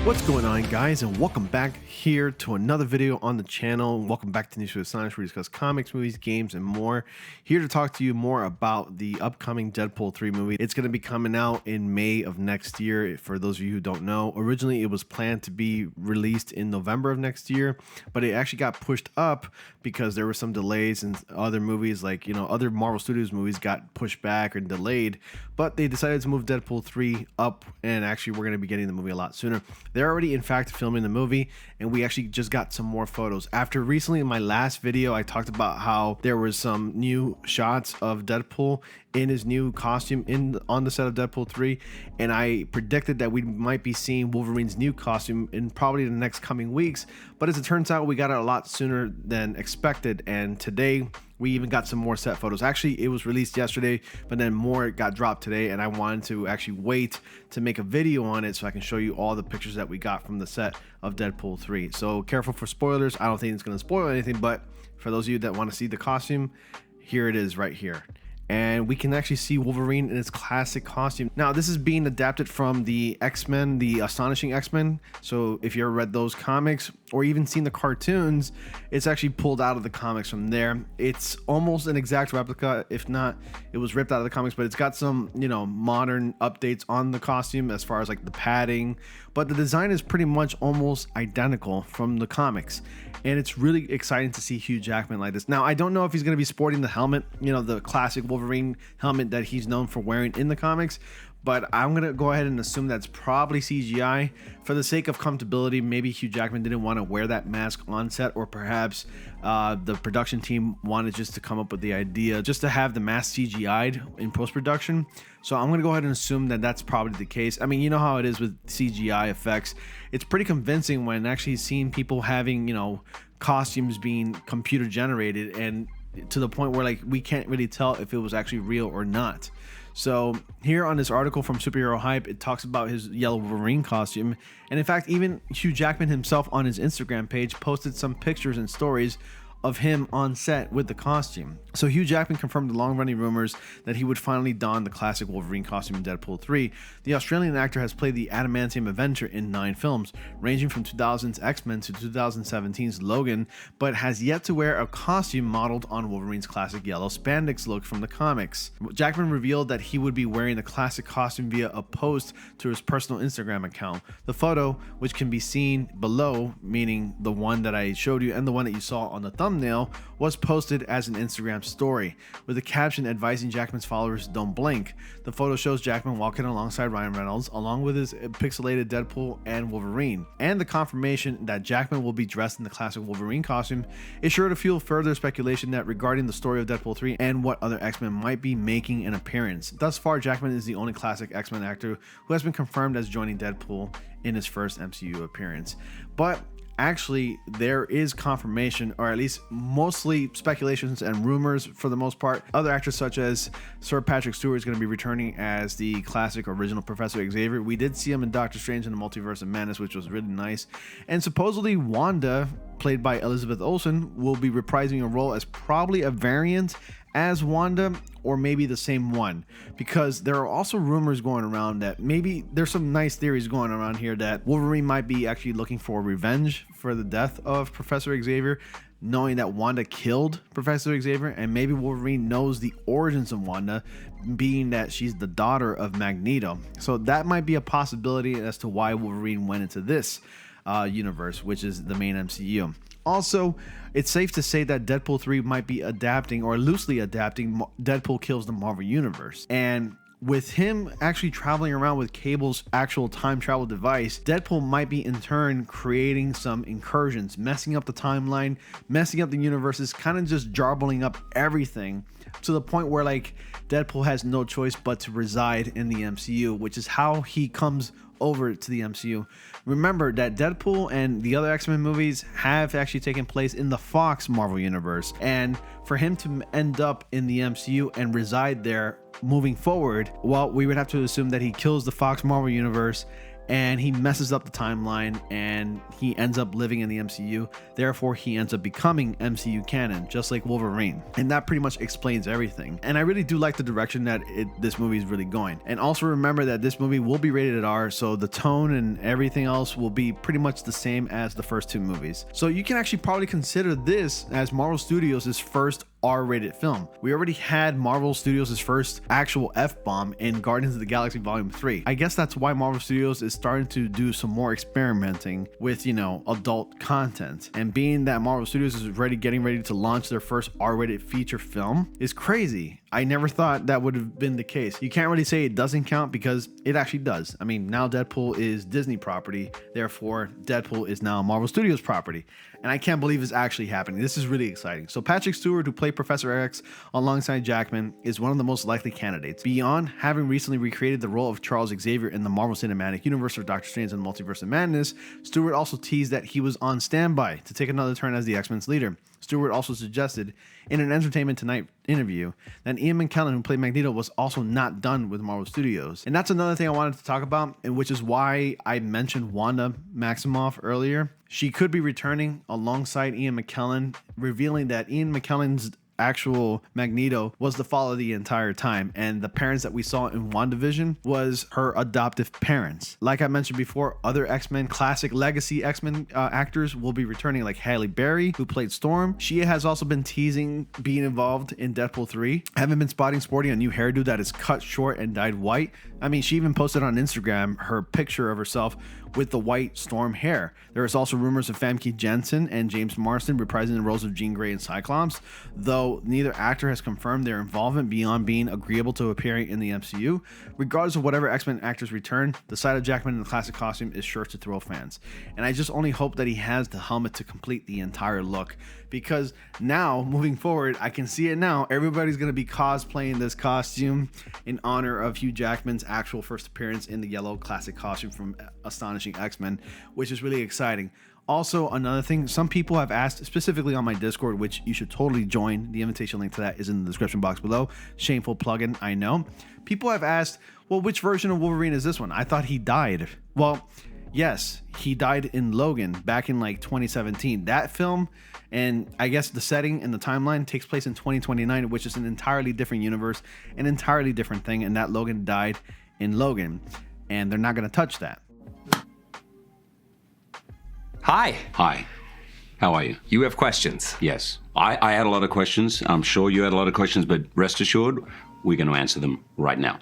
What's going on, guys, and welcome back here to another video on the channel. Welcome back to News with Science, where we discuss comics, movies, games, and more. Here to talk to you more about the upcoming Deadpool 3 movie. It's going to be coming out in May of next year. For those of you who don't know, originally it was planned to be released in November of next year, but it actually got pushed up because there were some delays and other movies, like, other Marvel Studios movies got pushed back or delayed, but they decided to move Deadpool 3 up, and actually we're going to be getting the movie a lot sooner. They're already, in fact, filming the movie, and we actually just got some more photos. After recently, in my last video, I talked about how there was some new shots of Deadpool in his new costume on the set of Deadpool 3, and I predicted that we might be seeing Wolverine's new costume in probably the next coming weeks. But as it turns out, we got it a lot sooner than expected, and today we even got some more set photos. Actually, it was released yesterday, but then more got dropped today, and I wanted to actually wait to make a video on it so I can show you all the pictures that we got from the set of Deadpool 3. So careful for spoilers. I don't think it's going to spoil anything, but for those of you that want to see the costume, here it is right here. And we can actually see Wolverine in his classic costume. Now, this is being adapted from the X-Men, the Astonishing X-Men. So if you ever read those comics or even seen the cartoons, it's actually pulled out of the comics from there. It's almost an exact replica. If not, it was ripped out of the comics, but it's got some, modern updates on the costume as far as like the padding. But the design is pretty much almost identical from the comics. And it's really exciting to see Hugh Jackman like this. Now, I don't know if he's going to be sporting the helmet, the classic Wolverine helmet that he's known for wearing in the comics, but I'm going to go ahead and assume that's probably CGI. For the sake of comfortability, maybe Hugh Jackman didn't want to wear that mask on set, or perhaps the production team wanted just to come up with the idea just to have the mask CGI'd in post-production. So I'm going to go ahead and assume that that's probably the case. I mean, you know how it is with CGI effects. It's pretty convincing when actually seeing people having, costumes being computer generated, and to the point where like we can't really tell if it was actually real or not. So here on this article from Superhero Hype, it talks about his yellow Wolverine costume. And in fact, even Hugh Jackman himself on his Instagram page posted some pictures and stories of him on set with the costume. So Hugh Jackman confirmed the long-running rumors that he would finally don the classic Wolverine costume in Deadpool 3. The Australian actor has played the Adamantium Avenger in 9 films, ranging from 2000's X-Men to 2017's Logan, but has yet to wear a costume modeled on Wolverine's classic yellow spandex look from the comics. Jackman revealed that he would be wearing the classic costume via a post to his personal Instagram account. The photo, which can be seen below, meaning the one that I showed you and the one that you saw on the thumbnail, was posted as an Instagram story with a caption advising Jackman's followers don't blink. The photo shows Jackman walking alongside Ryan Reynolds along with his pixelated Deadpool and Wolverine, and the confirmation that Jackman will be dressed in the classic Wolverine costume is sure to fuel further speculation that regarding the story of Deadpool 3 and what other X-Men might be making an appearance. Thus far, Jackman is the only classic X-Men actor who has been confirmed as joining Deadpool in his first MCU appearance. But actually, there is confirmation, or at least mostly speculations and rumors for the most part. Other actors such as Sir Patrick Stewart is going to be returning as the classic original Professor Xavier. We did see him in Doctor Strange in the Multiverse of Madness, which was really nice. And supposedly Wanda, played by Elizabeth Olsen, will be reprising a role as probably a variant as Wanda, or maybe the same one, because there are also rumors going around that maybe there's some nice theories going around here that Wolverine might be actually looking for revenge for the death of Professor Xavier, knowing that Wanda killed Professor Xavier, and maybe Wolverine knows the origins of Wanda, being that she's the daughter of Magneto. So that might be a possibility as to why Wolverine went into this universe, which is the main MCU. Also, it's safe to say that Deadpool 3 might be adapting, or loosely adapting, Deadpool Kills the Marvel Universe. And with him actually traveling around with Cable's actual time travel device, Deadpool might be in turn creating some incursions, messing up the timeline, messing up the universes, kind of just jarbling up everything to the point where like Deadpool has no choice but to reside in the MCU, which is how he comes over to the MCU. Remember that Deadpool and the other X-Men movies have actually taken place in the Fox Marvel Universe, and for him to end up in the MCU and reside there moving forward, well, we would have to assume that he kills the Fox Marvel Universe and he messes up the timeline and he ends up living in the MCU. Therefore, he ends up becoming MCU canon, just like Wolverine. And that pretty much explains everything. And I really do like the direction that this movie is really going. And also remember that this movie will be rated R, so the tone and everything else will be pretty much the same as the first two movies. So you can actually probably consider this as Marvel Studios' first R-rated film. We already had Marvel Studios' first actual F-bomb in Guardians of the Galaxy Volume 3. I guess that's why Marvel Studios is starting to do some more experimenting with, adult content. And being that Marvel Studios is getting ready to launch their first R-rated feature film is crazy. I never thought that would have been the case. You can't really say it doesn't count because it actually does. I mean, now Deadpool is Disney property, therefore Deadpool is now Marvel Studios property. And I can't believe it's actually happening. This is really exciting. So Patrick Stewart, who played Professor X alongside Jackman, is one of the most likely candidates. Beyond having recently recreated the role of Charles Xavier in the Marvel Cinematic Universe of Doctor Strange and Multiverse of Madness, Stewart also teased that he was on standby to take another turn as the X-Men's leader. Stewart also suggested in an Entertainment Tonight interview that Ian McKellen, who played Magneto, was also not done with Marvel Studios. And that's another thing I wanted to talk about, and which is why I mentioned Wanda Maximoff earlier. She could be returning alongside Ian McKellen, revealing that Ian McKellen's actual Magneto was the father the entire time, and the parents that we saw in WandaVision was her adoptive parents. Like I mentioned before, other X-Men, classic legacy X-Men actors will be returning, like Halle Berry, who played Storm. She has also been teasing being involved in Deadpool 3. Haven't been sporting a new hairdo that is cut short and dyed white. I mean, she even posted on Instagram her picture of herself with the white Storm hair. There is also rumors of Famke Janssen and James Marsden reprising the roles of Jean Grey and Cyclops, though neither actor has confirmed their involvement beyond being agreeable to appearing in the MCU. Regardless of whatever X-Men actors return, the sight of Jackman in the classic costume is sure to thrill fans. And I just only hope that he has the helmet to complete the entire look, because now, moving forward, I can see it now. Everybody's going to be cosplaying this costume in honor of Hugh Jackman's actual first appearance in the yellow classic costume from Astonishing X-Men, which is really exciting. Also, another thing, some people have asked, specifically on my Discord, which you should totally join. The invitation link to that is in the description box below. Shameful plugin, I know. People have asked, well, which version of Wolverine is this one? I thought he died. Well, yes, he died in Logan back in like 2017. That film, and I guess the setting and the timeline takes place in 2029, which is an entirely different universe, an entirely different thing, and that Logan died in Logan, and they're not going to touch that. Hi. Hi. How are you? You have questions. Yes. I had a lot of questions. I'm sure you had a lot of questions, but rest assured, we're going to answer them right now.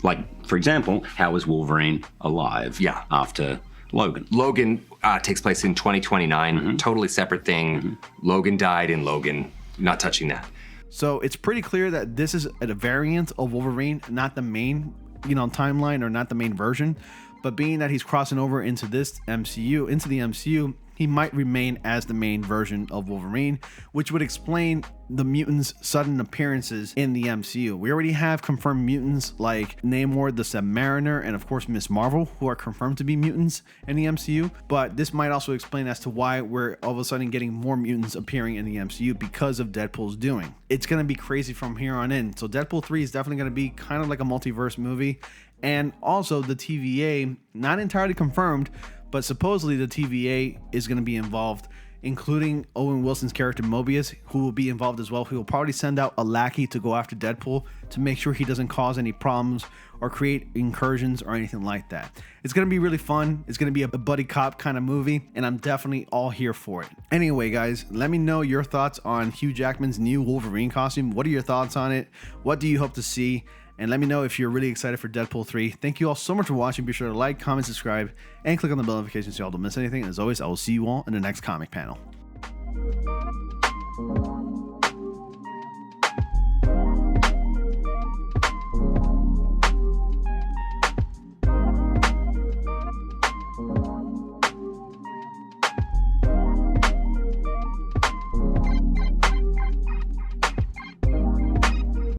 Like, for example, how is Wolverine alive after Logan? Logan takes place in 2029. Totally separate thing. Logan died in Logan. Not touching that. So it's pretty clear that this is a variant of Wolverine, not the main, timeline, or not the main version. But being that he's crossing over into this MCU, into the MCU, he might remain as the main version of Wolverine, which would explain the mutants' sudden appearances in the MCU. We already have confirmed mutants like Namor the Submariner and of course Miss Marvel, who are confirmed to be mutants in the MCU, but this might also explain as to why we're all of a sudden getting more mutants appearing in the MCU because of Deadpool's doing. It's going to be crazy from here on in. So Deadpool 3 is definitely going to be kind of like a multiverse movie. And also the TVA, not entirely confirmed, but supposedly the TVA is going to be involved, including Owen Wilson's character Mobius, who will be involved as well. He will probably send out a lackey to go after Deadpool to make sure he doesn't cause any problems or create incursions or anything like that. It's going to be really fun. It's going to be a buddy cop kind of movie, and I'm definitely all here for it. Anyway, guys, let me know your thoughts on Hugh Jackman's new Wolverine costume. What are your thoughts on it? What do you hope to see? And let me know if you're really excited for Deadpool 3. Thank you all so much for watching. Be sure to like, comment, subscribe, and click on the bell notifications so y'all don't miss anything. And as always, I will see you all in the next comic panel.